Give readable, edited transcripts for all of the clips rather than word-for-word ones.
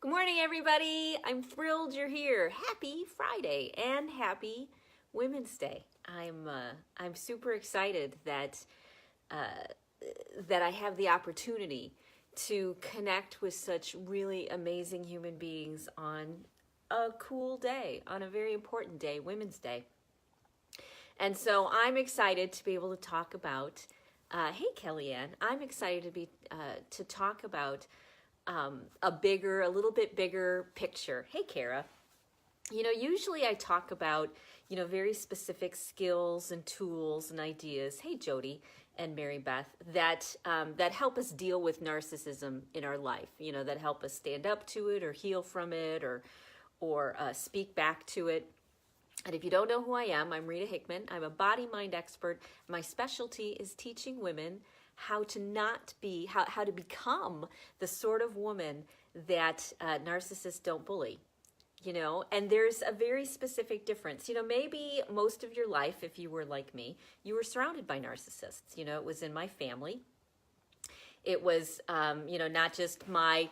Good morning, everybody. I'm thrilled you're here. Happy Friday and happy Women's Day. I'm super excited that I have the opportunity to connect with such really amazing human beings on a cool day, on a very important day, Women's Day. And so I'm excited to be able to talk about. Hey, Kellyanne. I'm excited to talk about a little bit bigger picture. Hey, Kara. Usually I talk about, very specific skills and tools and ideas. Hey, Jody and Mary Beth, that help us deal with narcissism in our life. That help us stand up to it or heal from it or speak back to it. And if you don't know who I am, I'm Rita Hickman. I'm a body-mind expert. My specialty is teaching women how to become the sort of woman that narcissists don't bully, and there's a very specific difference. Maybe most of your life, if you were like me, you were surrounded by narcissists. It was in my family. It was, not just my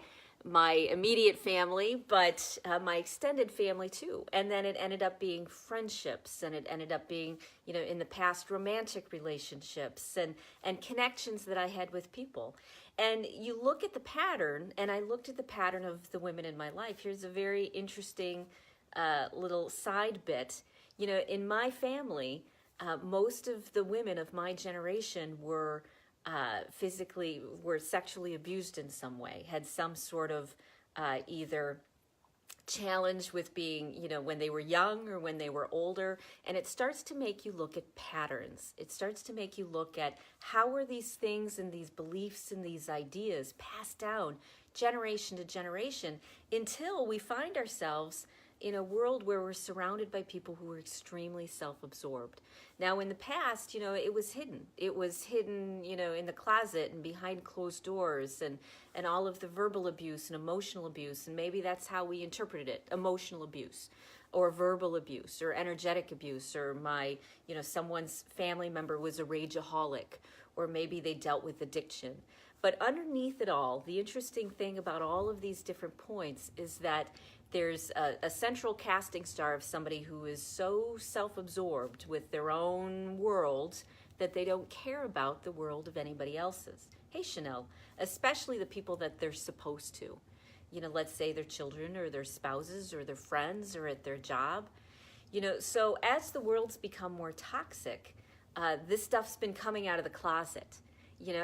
immediate family, but my extended family too. And then it ended up being friendships, and it ended up being, in the past, romantic relationships and connections that I had with people. And you look at the pattern, and I looked at the pattern of the women in my life. Here's a very interesting little side bit. In my family, most of the women of my generation were sexually abused in some way, had some sort of either challenge with being, when they were young or when they were older. And it starts to make you look at patterns. It starts to make you look at how are these things and these beliefs and these ideas passed down generation to generation until we find ourselves in a world where we're surrounded by people who are extremely self-absorbed. Now, in the past, it was hidden. It was hidden, in the closet and behind closed doors and all of the verbal abuse and emotional abuse. And maybe that's how we interpreted it, emotional abuse or verbal abuse or energetic abuse, or someone's family member was a rageaholic, or maybe they dealt with addiction. But underneath it all, the interesting thing about all of these different points is that there's a central casting star of somebody who is so self-absorbed with their own world that they don't care about the world of anybody else's. Hey, Chanel, especially the people that they're supposed to. Let's say their children or their spouses or their friends or at their job. So as the world's become more toxic, this stuff's been coming out of the closet.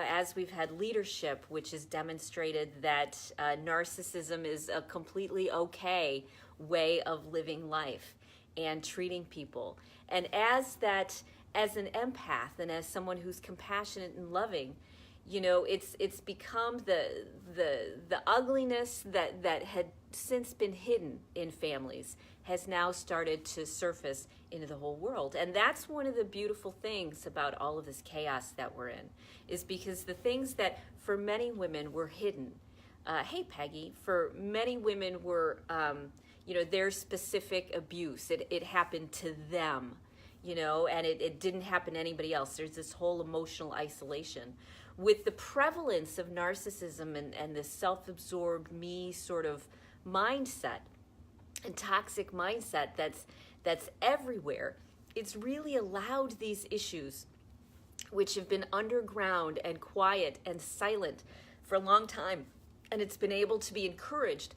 As we've had leadership, which has demonstrated that narcissism is a completely okay way of living life and treating people. And as an empath and as someone who's compassionate and loving, it's become the ugliness that had since been hidden in families has now started to surface into the whole world. And that's one of the beautiful things about all of this chaos that we're in, is because the things that for many women were hidden, hey Peggy, for many women were, their specific abuse, it happened to them, and it didn't happen to anybody else. There's this whole emotional isolation. With the prevalence of narcissism and this self-absorbed me sort of mindset and toxic mindset that's everywhere, it's really allowed these issues, which have been underground and quiet and silent for a long time, and it's been able to be encouraged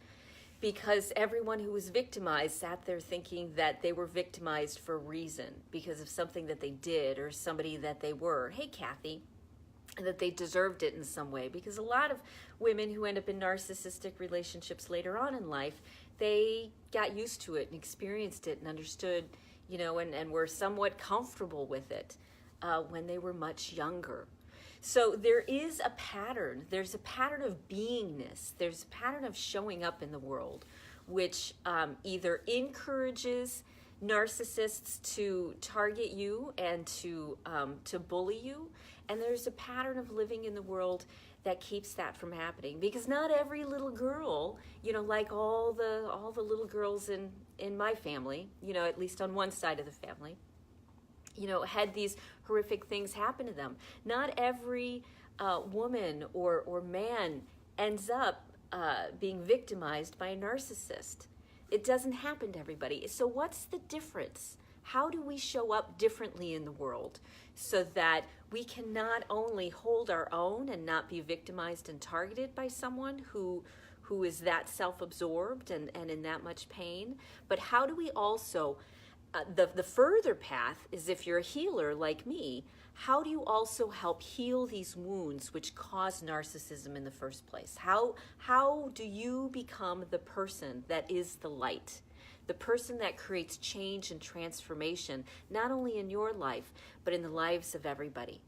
because everyone who was victimized sat there thinking that they were victimized for a reason, because of something that they did or somebody that they were. Hey, Kathy. That they deserved it in some way, because a lot of women who end up in narcissistic relationships later on in life, they got used to it and experienced it and understood, and were somewhat comfortable with it when they were much younger. So there is a pattern. There's a pattern of beingness. There's a pattern of showing up in the world, which either encourages narcissists to target you and to bully you, and there's a pattern of living in the world that keeps that from happening. Because not every little girl, like all the little girls in my family, at least on one side of the family, had these horrific things happen to them. Not every woman or man ends up being victimized by a narcissist. It doesn't happen to everybody. So what's the difference? How do we show up differently in the world so that we can not only hold our own and not be victimized and targeted by someone who is that self-absorbed and in that much pain, but how do we also, the further path is, if you're a healer like me, how do you also help heal these wounds which cause narcissism in the first place? How do you become the person that is the light? The person that creates change and transformation, not only in your life, but in the lives of everybody.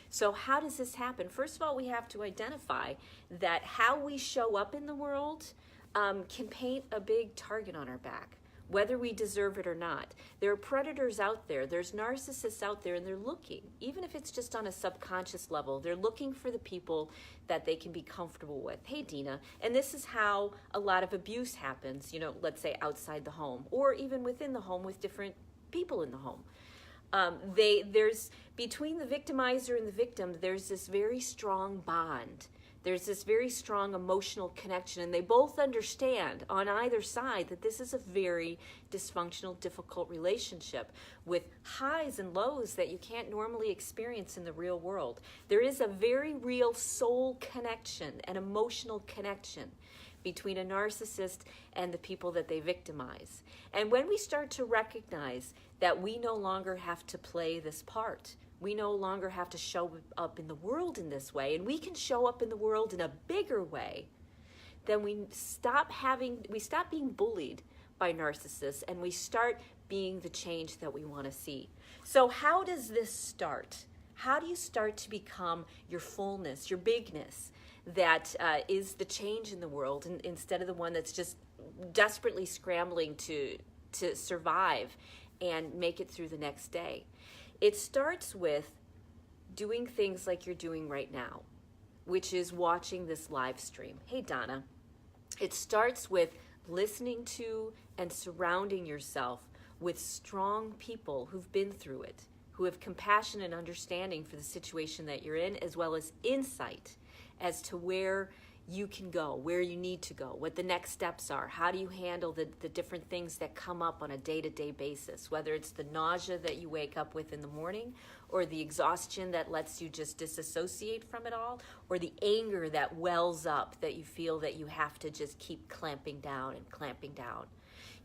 So how does this happen? First of all, we have to identify that how we show up in the world can paint a big target on our back, whether we deserve it or not. There are predators out there. There's narcissists out there, and they're looking, even if it's just on a subconscious level, they're looking for the people that they can be comfortable with. Hey, Dina, and this is how a lot of abuse happens, let's say outside the home, or even within the home with different people in the home. There's between the victimizer and the victim, there's this very strong bond. There's this very strong emotional connection, and they both understand on either side that this is a very dysfunctional, difficult relationship with highs and lows that you can't normally experience in the real world. There is a very real soul connection, an emotional connection between a narcissist and the people that they victimize. And when we start to recognize that we no longer have to play this part, we no longer have to show up in the world in this way, and we can show up in the world in a bigger way, then we stop being bullied by narcissists, and we start being the change that we want to see. So how does this start? How do you start to become your fullness, your bigness, that is the change in the world, instead of the one that's just desperately scrambling to survive and make it through the next day? It starts with doing things like you're doing right now, which is watching this live stream. Hey, Donna. It starts with listening to and surrounding yourself with strong people who've been through it, who have compassion and understanding for the situation that you're in, as well as insight as to where you can go, where you need to go, what the next steps are. How do you handle the different things that come up on a day-to-day basis, whether it's the nausea that you wake up with in the morning, or the exhaustion that lets you just disassociate from it all, or the anger that wells up that you feel that you have to just keep clamping down and clamping down.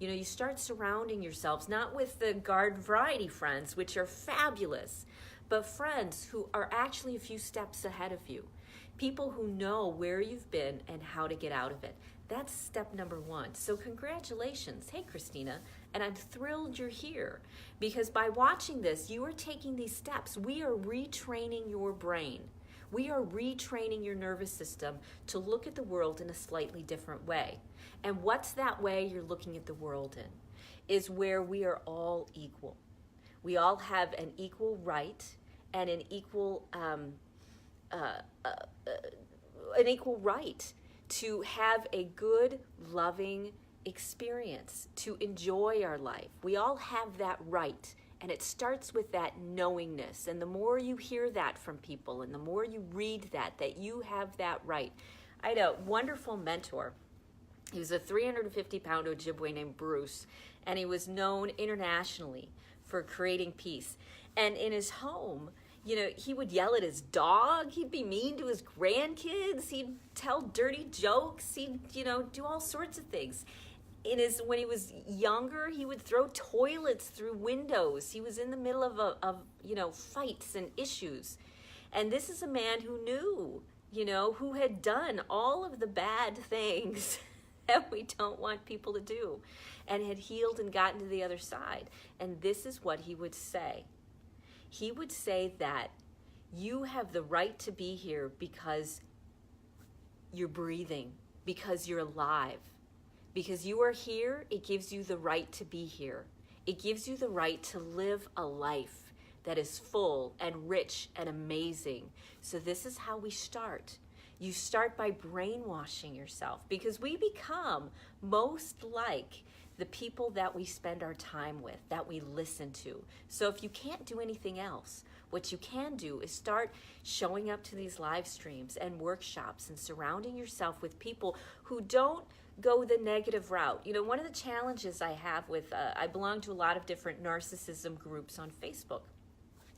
You start surrounding yourselves not with the garden variety friends, which are fabulous, but friends who are actually a few steps ahead of you. People who know where you've been and how to get out of it. That's step number one. So congratulations. Hey, Christina. And I'm thrilled you're here, because by watching this, you are taking these steps. We are retraining your brain. We are retraining your nervous system to look at the world in a slightly different way. And what's that way you're looking at the world in? Is where we are all equal. We all have an equal right and an equal right to have a good, loving experience, to enjoy our life. We all have that right, and it starts with that knowingness. And the more you hear that from people, and the more you read that you have that right. I had a wonderful mentor. He was a 350-pound Ojibwe named Bruce, and he was known internationally for creating peace. And in his home, he would yell at his dog. He'd be mean to his grandkids. He'd tell dirty jokes. He'd, do all sorts of things. When he was younger, he would throw toilets through windows. He was in the middle of fights and issues. And this is a man who knew, who had done all of the bad things that we don't want people to do, and had healed and gotten to the other side. And this is what he would say. He would say that you have the right to be here because you're breathing, because you're alive. Because you are here, it gives you the right to be here. It gives you the right to live a life that is full and rich and amazing. So this is how we start. You start by brainwashing yourself, because we become most like the people that we spend our time with, that we listen to. So if you can't do anything else, What you can do is start showing up to these live streams and workshops and surrounding yourself with people who don't go the negative route. You know, one of the challenges I have with, I belong to a lot of different narcissism groups on Facebook.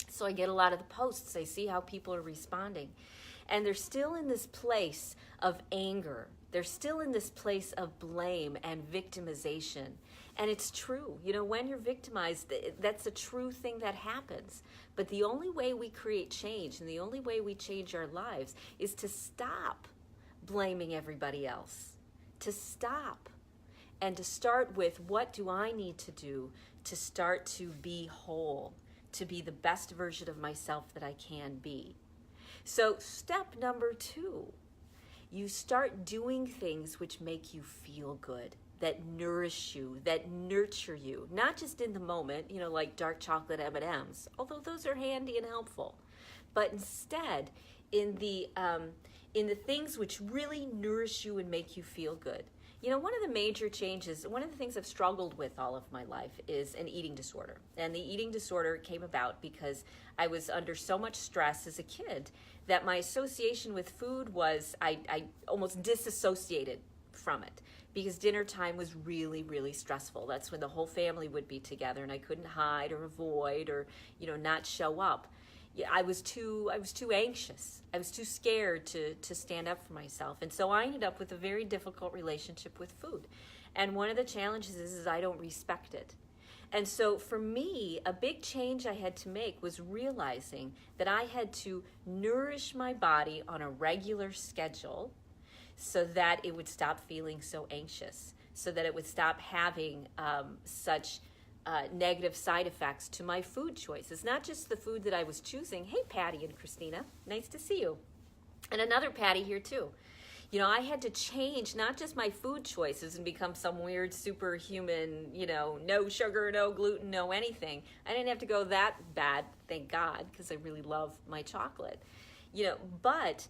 So I get a lot of the posts, I see how people are responding. And they're still in this place of anger. They're still in this place of blame and victimization. And it's true. You know, when you're victimized, that's a true thing that happens. But the only way we create change and the only way we change our lives is to stop blaming everybody else. To stop and to start with, what do I need to do to start to be whole, to be the best version of myself that I can be? So step number 2, you start doing things which make you feel good, that nourish you, that nurture you, not just in the moment, you know, like dark chocolate M&Ms, although those are handy and helpful, but instead in the things which really nourish you and make you feel good. You know, one of the major changes, one of the things I've struggled with all of my life is an eating disorder. And the eating disorder came about because I was under so much stress as a kid that my association with food was, I almost disassociated from it because dinner time was really, really stressful. That's when the whole family would be together and I couldn't hide or avoid or, you know, not show up. I was too anxious. I was too scared to stand up for myself. And so I ended up with a very difficult relationship with food. And one of the challenges is I don't respect it. And so for me, a big change I had to make was realizing that I had to nourish my body on a regular schedule so that it would stop feeling so anxious, so that it would stop having such negative side effects to my food choices, not just the food that I was choosing. Hey, Patty and Christina, nice to see you. And another Patty here too. You know, I had to change not just my food choices and become some weird superhuman, you know, no sugar, no gluten, no anything. I didn't have to go that bad, thank God, because I really love my chocolate. You know, but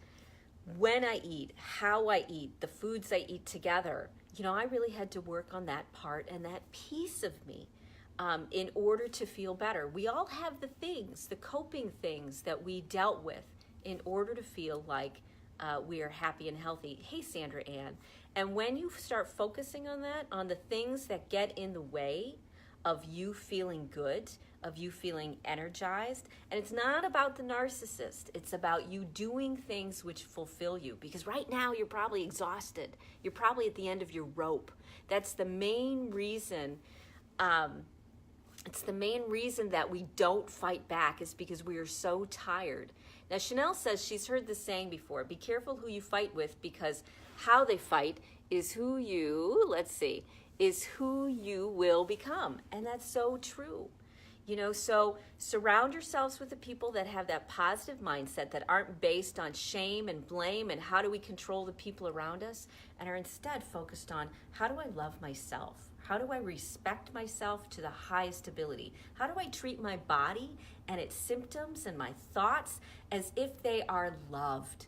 when I eat, how I eat, the foods I eat together, you know, I really had to work on that part and that piece of me. In order to feel better. We all have the things, the coping things that we dealt with in order to feel like we are happy and healthy. Hey, Sandra Ann. And when you start focusing on that, on the things that get in the way of you feeling good, of you feeling energized, and it's not about the narcissist, it's about you doing things which fulfill you. Because right now you're probably exhausted. You're probably at the end of your rope. That's the main reason. It's the main reason that we don't fight back is because we are so tired. Now, Chanel says she's heard this saying before, be careful who you fight with because how they fight is who you, is who you will become. And that's so true. You know, so surround yourselves with the people that have that positive mindset that aren't based on shame and blame and how do we control the people around us and are instead focused on how do I love myself? How do I respect myself to the highest ability? How do I treat my body and its symptoms and my thoughts as if they are loved,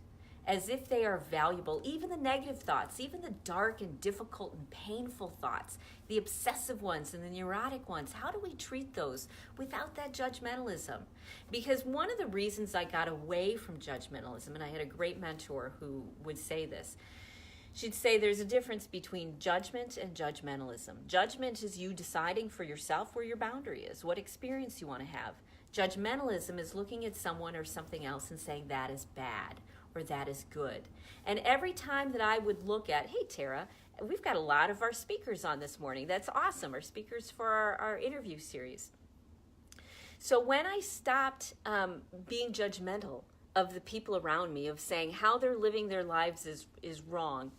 as if they are valuable? Even the negative thoughts, even the dark and difficult and painful thoughts, the obsessive ones and the neurotic ones, how do we treat those without that judgmentalism? Because one of the reasons I got away from judgmentalism, and I had a great mentor who would say this, she'd say there's a difference between judgment and judgmentalism. Judgment is you deciding for yourself where your boundary is, what experience you want to have. Judgmentalism is looking at someone or something else and saying that is bad or that is good. And every time that I would look at, hey, Tara, we've got a lot of our speakers on this morning. That's awesome, our speakers for our interview series. So when I stopped being judgmental of the people around me, of saying how they're living their lives is wrong,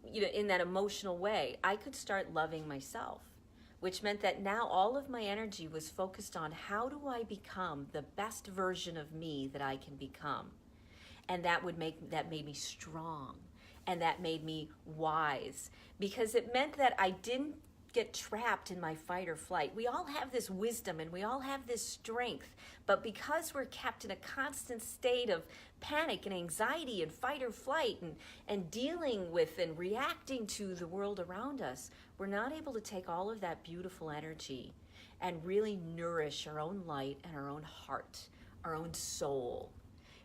you know, in that emotional way, I could start loving myself, which meant that now all of my energy was focused on how do I become the best version of me that I can become. And that made me strong, and that made me wise, because it meant that I didn't get trapped in my fight or flight. We all have this wisdom and we all have this strength, but because we're kept in a constant state of panic and anxiety and fight or flight and dealing with and reacting to the world around us, we're not able to take all of that beautiful energy and really nourish our own light and our own heart, our own soul.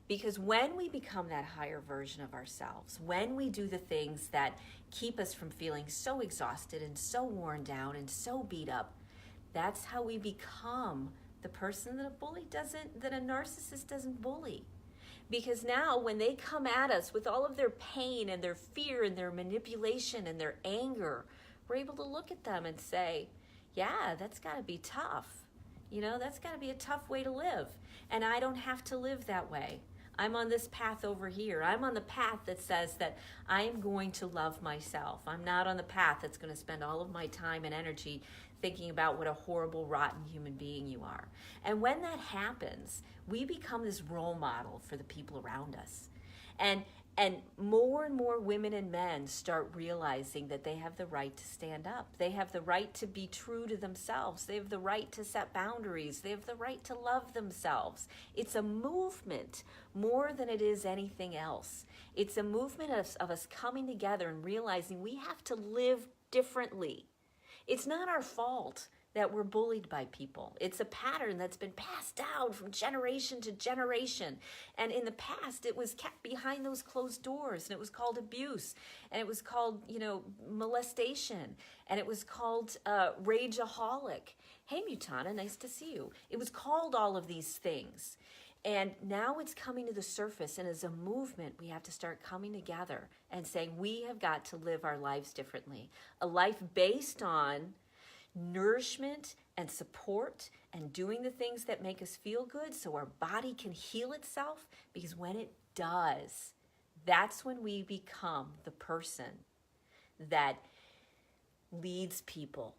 Because when we become that higher version of ourselves, when we do the things that keep us from feeling so exhausted and so worn down and so beat up, that's how we become the person that a narcissist doesn't bully. Because now when they come at us with all of their pain and their fear and their manipulation and their anger, we're able to look at them and say, yeah, that's got to be tough. You know, that's got to be a tough way to live. And I don't have to live that way. I'm on this path over here. I'm on the path that says that I am going to love myself. I'm not on the path that's going to spend all of my time and energy thinking about what a horrible, rotten human being you are. And when that happens, we become this role model for the people around us. And more and more women and men start realizing that they have the right to stand up. They have the right to be true to themselves. They have the right to set boundaries. They have the right to love themselves. It's a movement more than it is anything else. It's a movement of us coming together and realizing we have to live differently. It's not our fault that we're bullied by people. It's a pattern that's been passed down from generation to generation. And in the past, it was kept behind those closed doors, and it was called abuse, and it was called, molestation, and it was called rageaholic. Hey, Mutana, nice to see you. It was called all of these things. And now it's coming to the surface, and as a movement, we have to start coming together and saying we have got to live our lives differently. A life based on nourishment and support and doing the things that make us feel good so our body can heal itself, because when it does, that's when we become the person that leads people.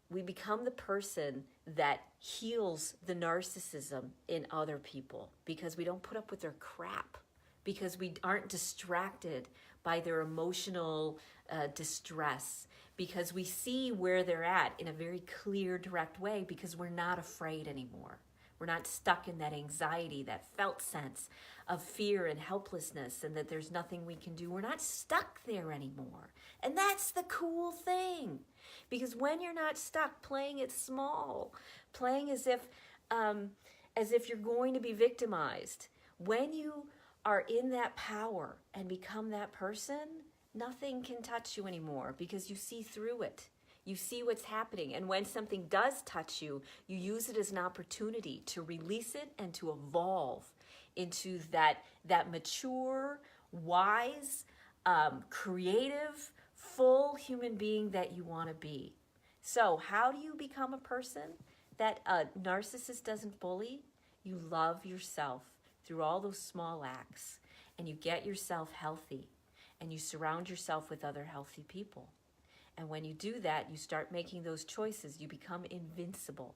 We become the person that heals the narcissism in other people, because we don't put up with their crap, because we aren't distracted by their emotional distress, because we see where they're at in a very clear, direct way, because we're not afraid anymore. We're not stuck in that anxiety, that felt sense of fear and helplessness, and that there's nothing we can do. We're not stuck there anymore. And that's the cool thing. Because when you're not stuck playing it small, playing as if you're going to be victimized, when you are in that power and become that person, nothing can touch you anymore, because you see through it. You see what's happening. And when something does touch you, you use it as an opportunity to release it and to evolve into that mature, wise, creative, full human being that you want to be. So how do you become a person that a narcissist doesn't bully? You love yourself through all those small acts, and you get yourself healthy, and you surround yourself with other healthy people. And when you do that, you start making those choices. You become invincible.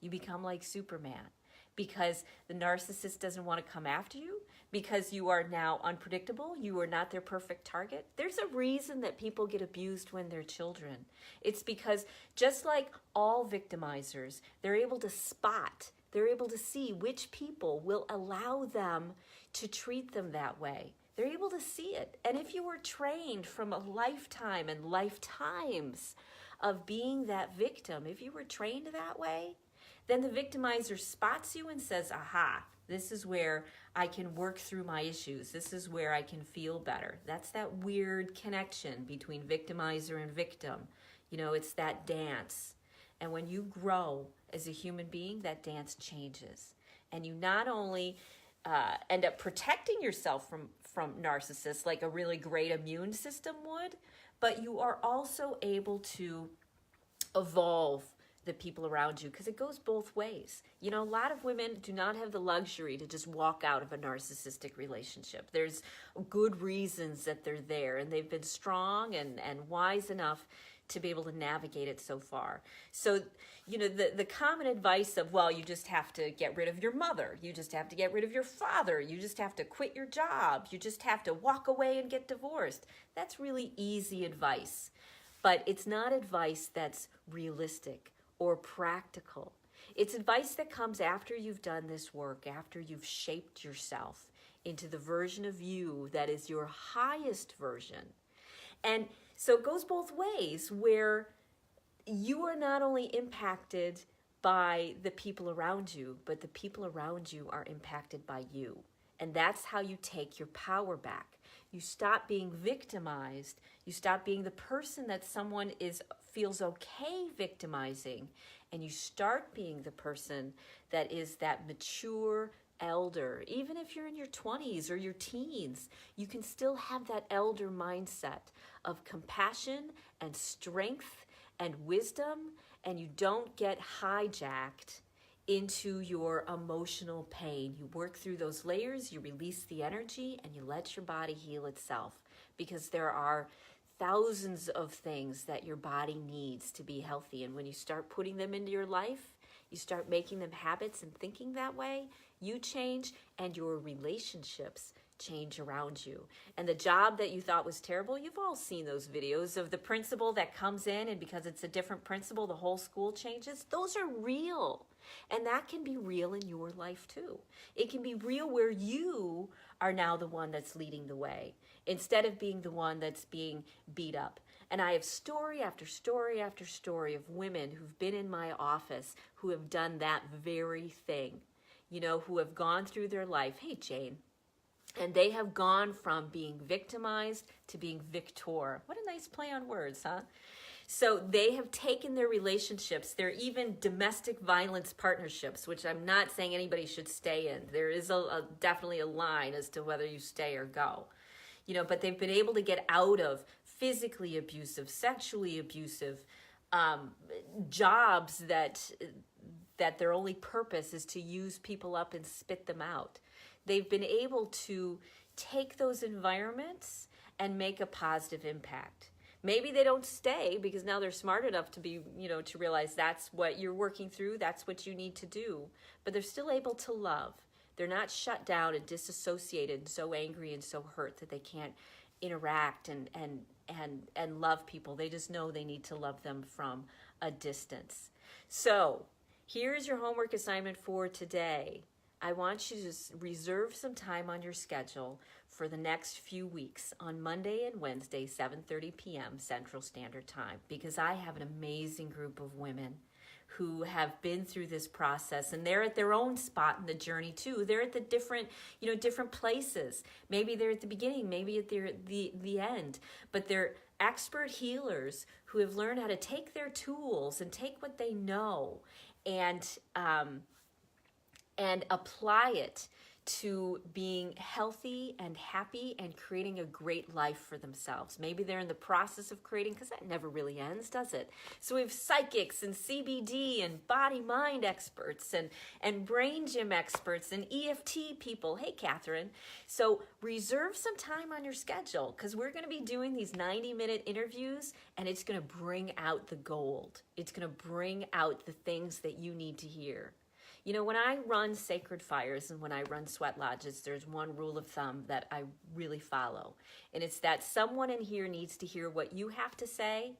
You become like Superman, because the narcissist doesn't want to come after you, because you are now unpredictable. You are not their perfect target. There's a reason that people get abused when they're children. It's because just like all victimizers, they're able to spot, they're able to see which people will allow them to treat them that way. They're able to see it. And if you were trained from a lifetime and lifetimes of being that victim, if you were trained that way, then the victimizer spots you and says, aha, this is where I can work through my issues. This is where I can feel better. That's that weird connection between victimizer and victim. It's that dance. And when you grow as a human being, that dance changes. And you not only end up protecting yourself from narcissists like a really great immune system would, but you are also able to evolve the people around you, because it goes both ways. A lot of women do not have the luxury to just walk out of a narcissistic relationship. There's good reasons that they're there, and they've been strong and wise enough to be able to navigate it so far. So, the common advice of, well, you just have to get rid of your mother. You just have to get rid of your father. You just have to quit your job. You just have to walk away and get divorced. That's really easy advice. But it's not advice that's realistic or practical. It's advice that comes after you've done this work, after you've shaped yourself into the version of you that is your highest version. And so it goes both ways, where you are not only impacted by the people around you, but the people around you are impacted by you. And that's how you take your power back. You stop being victimized. You stop being the person that someone feels okay victimizing, and you start being the person that is that mature elder. Even if you're in your 20s or your teens, you can still have that elder mindset of compassion and strength and wisdom, and you don't get hijacked into your emotional pain. You work through those layers, you release the energy, and you let your body heal itself, because there are thousands of things that your body needs to be healthy. And when you start putting them into your life, you start making them habits and thinking that way, you change, and your relationships change around you. And the job that you thought was terrible, you've all seen those videos of the principal that comes in, and because it's a different principal, the whole school changes. Those are real. And that can be real in your life too. It can be real where you are now the one that's leading the way, instead of being the one that's being beat up. And I have story after story after story of women who've been in my office who have done that very thing, who have gone through their life. Hey, Jane. And they have gone from being victimized to being victor. What a nice play on words, huh? So they have taken their relationships, they're even domestic violence partnerships, which I'm not saying anybody should stay in. There is definitely a line as to whether you stay or go. But they've been able to get out of physically abusive, sexually abusive jobs that their only purpose is to use people up and spit them out. They've been able to take those environments and make a positive impact. Maybe they don't stay because now they're smart enough to be, to realize that's what you're working through, that's what you need to do. But they're still able to love. They're not shut down and disassociated and so angry and so hurt that they can't interact and love people. They just know they need to love them from a distance. So here's your homework assignment for today. I want you to reserve some time on your schedule for the next few weeks on Monday and Wednesday, 7:30 p.m. Central Standard Time, because I have an amazing group of women who have been through this process, and they're at their own spot in the journey too. They're at the different places. Maybe they're at the beginning, maybe they're at the end, but they're expert healers who have learned how to take their tools and take what they know and apply it to being healthy and happy and creating a great life for themselves. Maybe they're in the process of creating, because that never really ends, does it? So we have psychics and CBD and body-mind experts and brain gym experts and EFT people. Hey, Catherine. So reserve some time on your schedule, because we're going to be doing these 90-minute interviews, and it's going to bring out the gold. It's going to bring out the things that you need to hear. When I run sacred fires and when I run sweat lodges, there's one rule of thumb that I really follow. And it's that someone in here needs to hear what you have to say,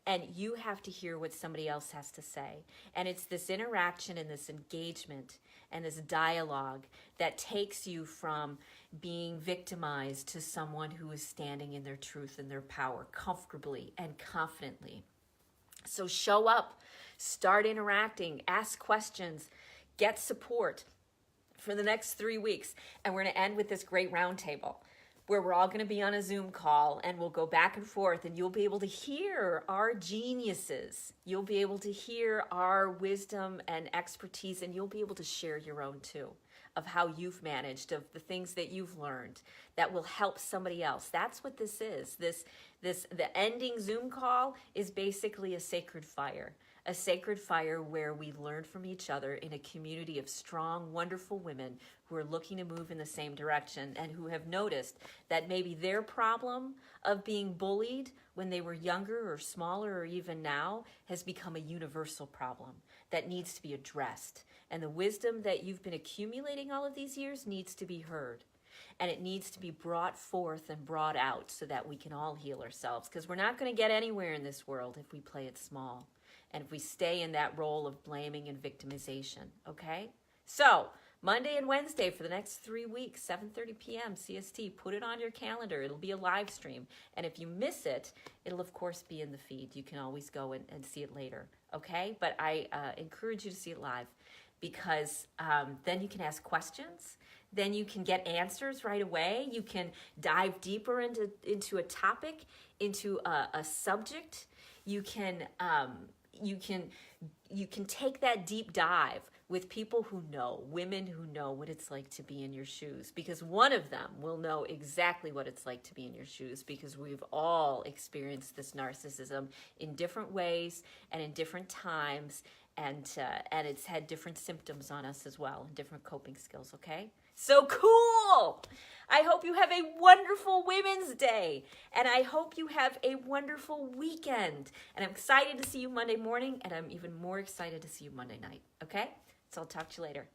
and you have to hear what somebody else has to say. And it's this interaction and this engagement and this dialogue that takes you from being victimized to someone who is standing in their truth and their power comfortably and confidently. So show up, start interacting, ask questions, get support for the next 3 weeks. And we're going to end with this great roundtable where we're all going to be on a Zoom call, and we'll go back and forth, and you'll be able to hear our geniuses. You'll be able to hear our wisdom and expertise, and you'll be able to share your own too, of how you've managed, of the things that you've learned that will help somebody else. That's what this is. The ending Zoom call is basically a sacred fire where we learn from each other in a community of strong, wonderful women who are looking to move in the same direction and who have noticed that maybe their problem of being bullied when they were younger or smaller or even now has become a universal problem that needs to be addressed. And the wisdom that you've been accumulating all of these years needs to be heard. And it needs to be brought forth and brought out so that we can all heal ourselves, because we're not going to get anywhere in this world if we play it small and if we stay in that role of blaming and victimization, okay? So Monday and Wednesday for the next 3 weeks, 7:30 p.m. CST. Put it on your calendar. It'll be a live stream. And if you miss it, it'll, of course, be in the feed. You can always go and see it later, okay? But I encourage you to see it live because then you can ask questions. Then you can get answers right away. You can dive deeper into a topic, into a subject. You can take that deep dive with people who know, women who know what it's like to be in your shoes, because one of them will know exactly what it's like to be in your shoes, because we've all experienced this narcissism in different ways and in different times, and it's had different symptoms on us as well, and different coping skills, okay? So cool! I hope you have a wonderful Women's Day, and I hope you have a wonderful weekend. And I'm excited to see you Monday morning, and I'm even more excited to see you Monday night, okay? So I'll talk to you later.